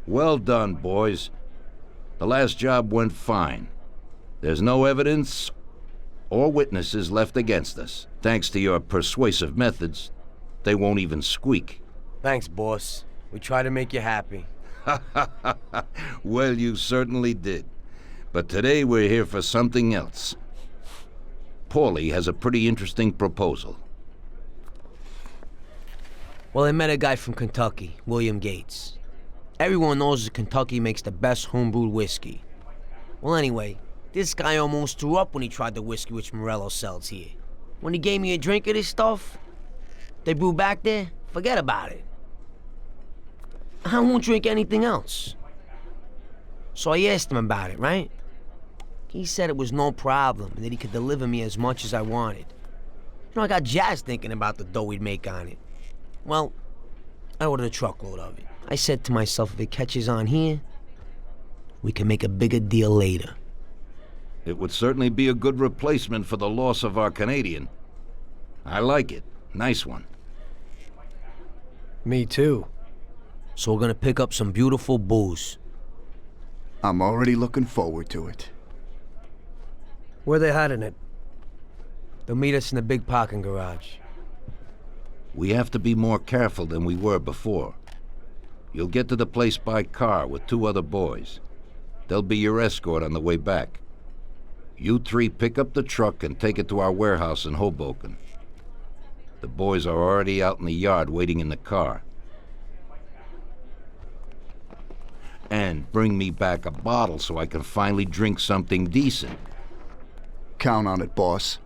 Well done, boys. The last job went fine. There's no evidence or witnesses left against us. Thanks to your persuasive methods, they won't even squeak. Thanks, boss. We try to make you happy. Well, you certainly did. But today we're here for something else. Paulie has a pretty interesting proposal. Well, I met a guy from Kentucky, William Gates. Everyone knows that Kentucky makes the best homebrewed whiskey. Well, anyway, this guy almost threw up when he tried the whiskey which Morello sells here. When he gave me a drink of this stuff, they brew back there, forget about it. I won't drink anything else. So I asked him about it, right? He said it was no problem and that he could deliver me as much as I wanted. You know, I got jazzed thinking about the dough we'd make on it. Well, I ordered a truckload of it. I said to myself, if it catches on here, we can make a bigger deal later. It would certainly be a good replacement for the loss of our Canadian. I like it. Nice one. Me too. So we're gonna pick up some beautiful booze. I'm already looking forward to it. Where they hiding it? They'll meet us in the big parking garage. We have to be more careful than we were before. You'll get to the place by car with 2 other boys. They'll be your escort on the way back. You 3 pick up the truck and take it to our warehouse in Hoboken. The boys are already out in the yard waiting in the car. And bring me back a bottle so I can finally drink something decent. Count on it, boss.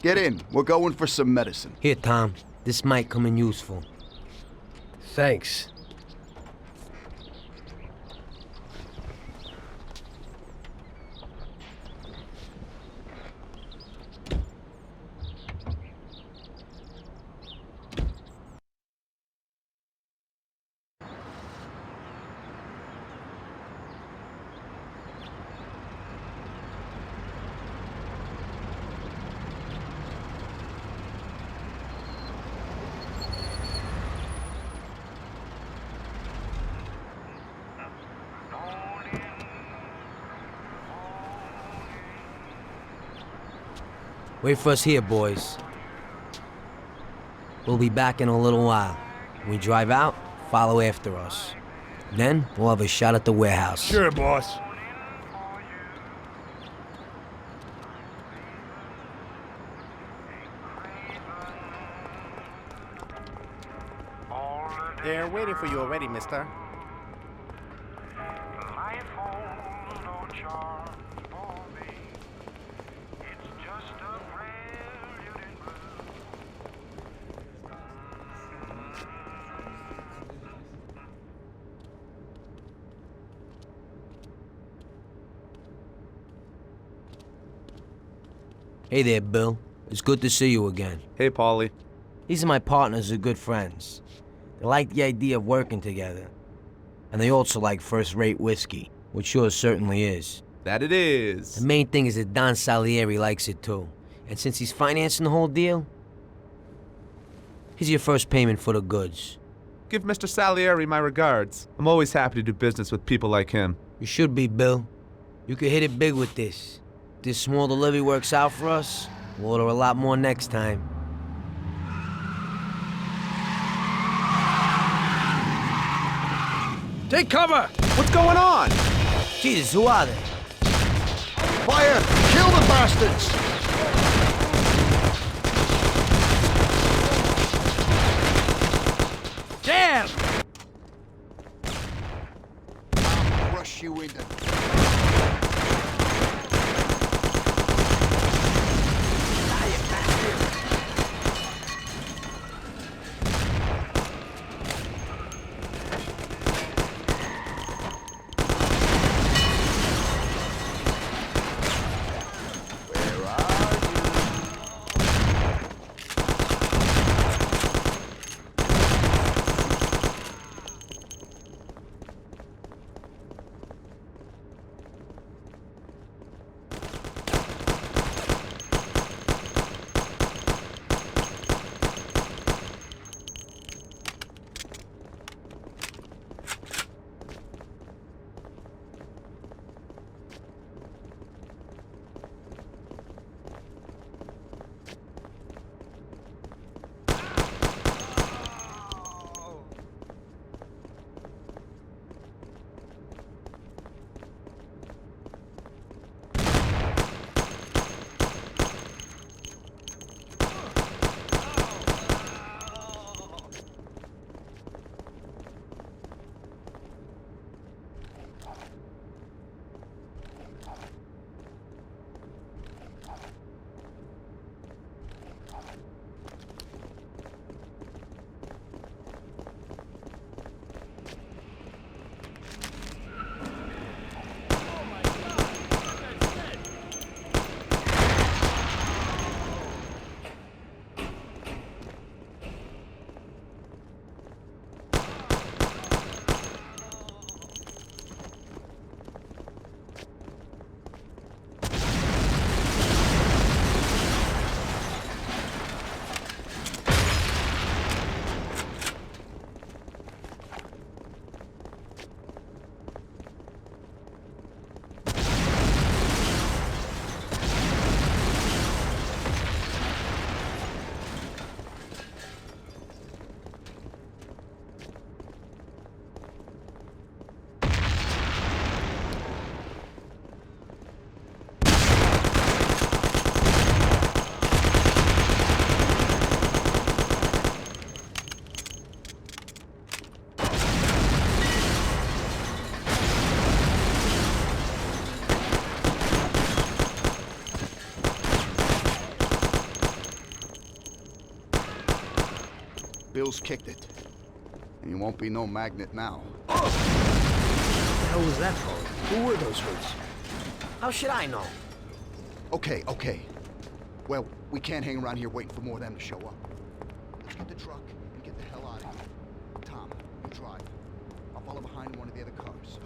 Get in. We're going for some medicine. Here, Tom. This might come in useful. Thanks. Wait for us here, boys. We'll be back in a little while. When we drive out, follow after us. Then, we'll have a shot at the warehouse. Sure, boss. They're waiting for you already, mister. Hey there, Bill. It's good to see you again. Hey, Paulie. These are my partners who are good friends. They like the idea of working together. And they also like first-rate whiskey, which yours certainly is. That it is. The main thing is that Don Salieri likes it too. And since he's financing the whole deal, here's your first payment for the goods. Give Mr. Salieri my regards. I'm always happy to do business with people like him. You should be, Bill. You could hit it big with this. If this small delivery works out for us, we'll order a lot more next time. Take cover! What's going on? Jesus, who are they? Fire! Kill the bastards! Damn! I'll rush you into... wheels kicked it. And you won't be no magnet now. What the hell was that for? Who were those hoods? How should I know? Okay, okay. Well, we can't hang around here waiting for more of them to show up. Let's get the truck and get the hell out of here. Tom, you drive. I'll follow behind one of the other cars.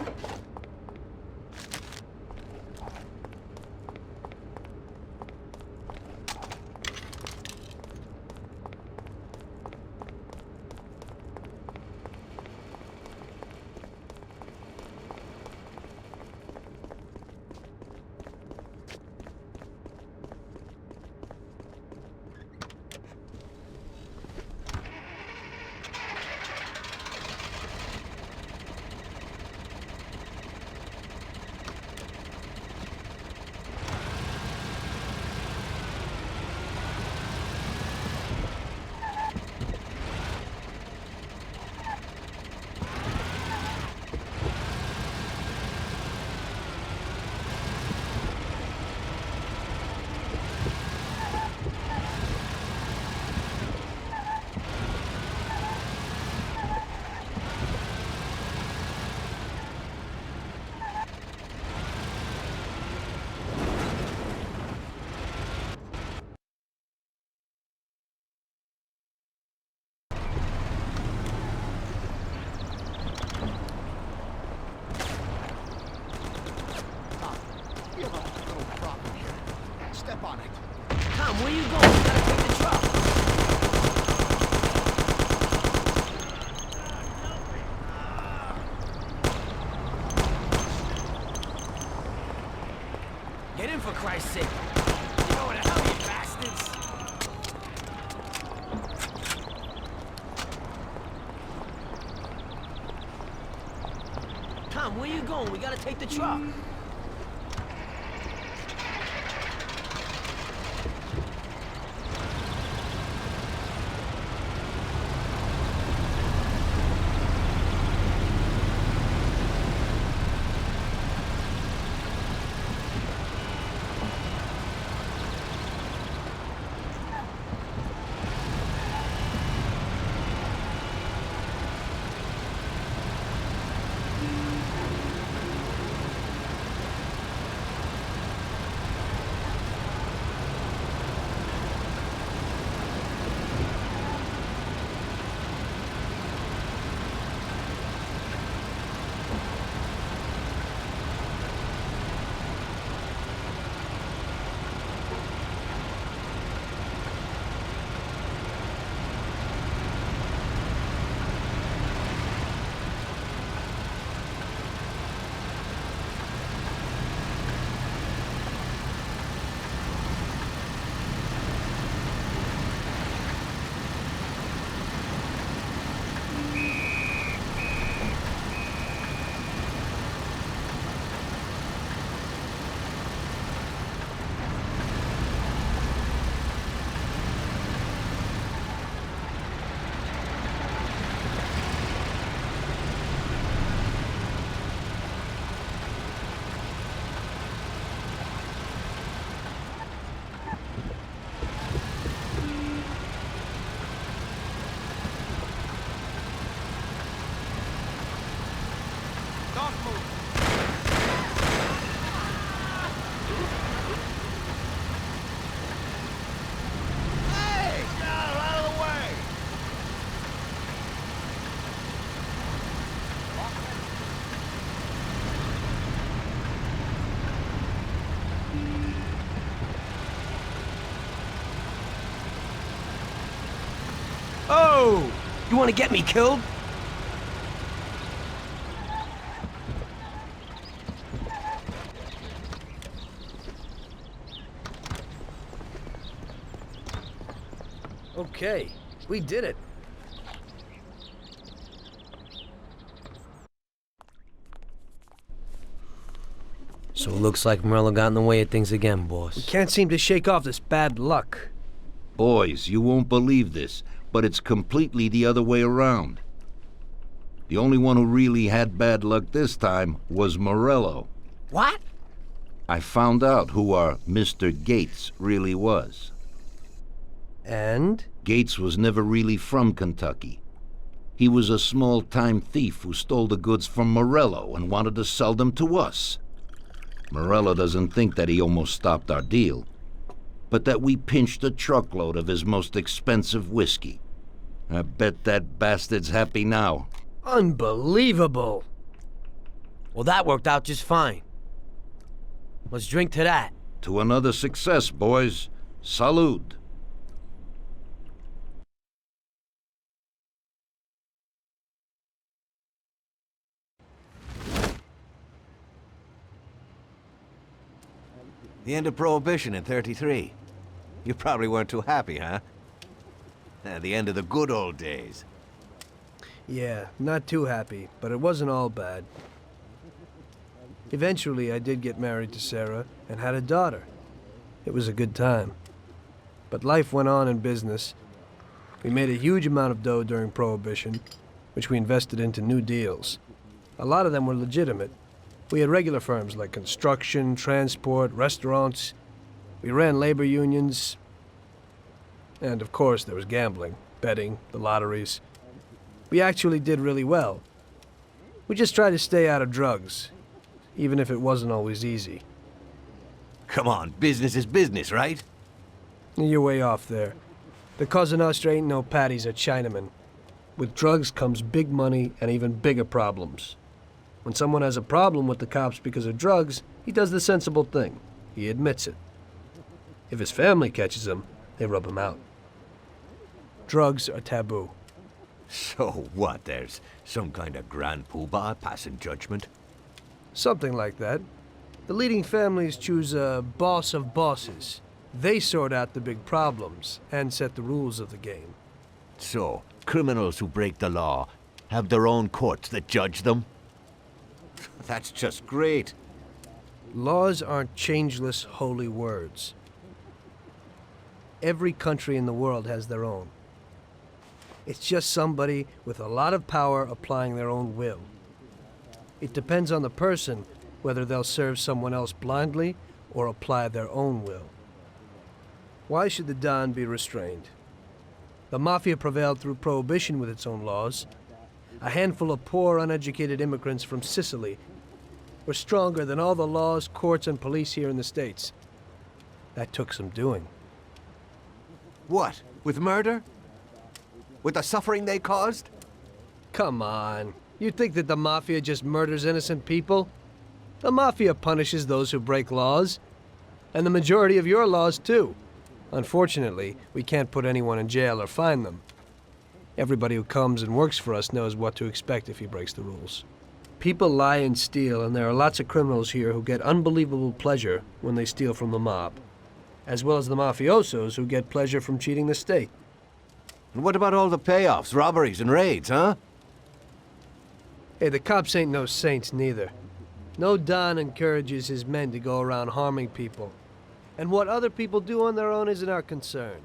Step on it. Tom, where you going? We gotta take the truck. Get in for Christ's sake. You know what the hell, you bastards? Tom, where you going? We gotta take the truck. Oh! You want to get me killed? Okay, we did it. So it looks like Morello got in the way of things again, boss. We can't seem to shake off this bad luck. Boys, you won't believe this, but it's completely the other way around. The only one who really had bad luck this time was Morello. What? I found out who our Mr. Gates really was. And? Gates was never really from Kentucky. He was a small-time thief who stole the goods from Morello and wanted to sell them to us. Morello doesn't think that he almost stopped our deal, but that we pinched a truckload of his most expensive whiskey. I bet that bastard's happy now. Unbelievable! Well, that worked out just fine. Let's drink to that. To another success, boys. Salud. The end of Prohibition in '33. You probably weren't too happy, huh? The end of the good old days. Yeah, not too happy, but it wasn't all bad. Eventually, I did get married to Sarah and had a daughter. It was a good time. But life went on in business. We made a huge amount of dough during Prohibition, which we invested into new deals. A lot of them were legitimate. We had regular firms like construction, transport, restaurants. We ran labor unions. And of course, there was gambling, betting, the lotteries. We actually did really well. We just tried to stay out of drugs, even if it wasn't always easy. Come on, business is business, right? You're way off there. The Cosa Nostra ain't no patties or Chinamen. With drugs comes big money and even bigger problems. When someone has a problem with the cops because of drugs, he does the sensible thing. He admits it. If his family catches him, they rub him out. Drugs are taboo. So what, there's some kind of grand poobah passing judgment? Something like that. The leading families choose a boss of bosses. They sort out the big problems and set the rules of the game. So, criminals who break the law have their own courts that judge them? That's just great. Laws aren't changeless holy words. Every country in the world has their own. It's just somebody with a lot of power applying their own will. It depends on the person whether they'll serve someone else blindly or apply their own will. Why should the Don be restrained? The Mafia prevailed through Prohibition with its own laws. A handful of poor, uneducated immigrants from Sicily were stronger than all the laws, courts, and police here in the States. That took some doing. What, with murder? With the suffering they caused? Come on. You think that the Mafia just murders innocent people? The Mafia punishes those who break laws. And the majority of your laws, too. Unfortunately, we can't put anyone in jail or fine them. Everybody who comes and works for us knows what to expect if he breaks the rules. People lie and steal, and there are lots of criminals here who get unbelievable pleasure when they steal from the mob, as well as the mafiosos who get pleasure from cheating the state. And what about all the payoffs, robberies, and raids, huh? Hey, the cops ain't no saints neither. No Don encourages his men to go around harming people. And what other people do on their own isn't our concern.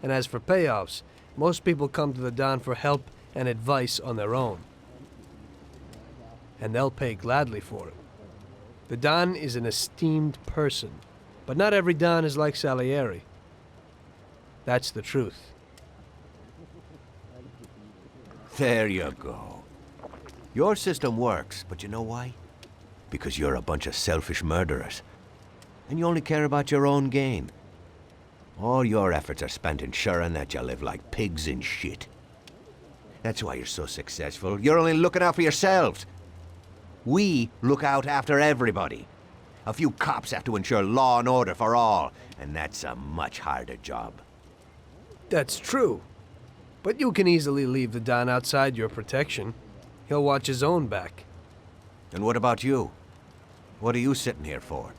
And as for payoffs, most people come to the Don for help and advice on their own. And they'll pay gladly for it. The Don is an esteemed person, but not every Don is like Salieri. That's the truth. There you go. Your system works, but you know why? Because you're a bunch of selfish murderers. And you only care about your own gain. All your efforts are spent ensuring that you live like pigs in shit. That's why you're so successful. You're only looking out for yourselves. We look out after everybody. A few cops have to ensure law and order for all, and that's a much harder job. That's true. But you can easily leave the Don outside your protection. He'll watch his own back. And what about you? What are you sitting here for?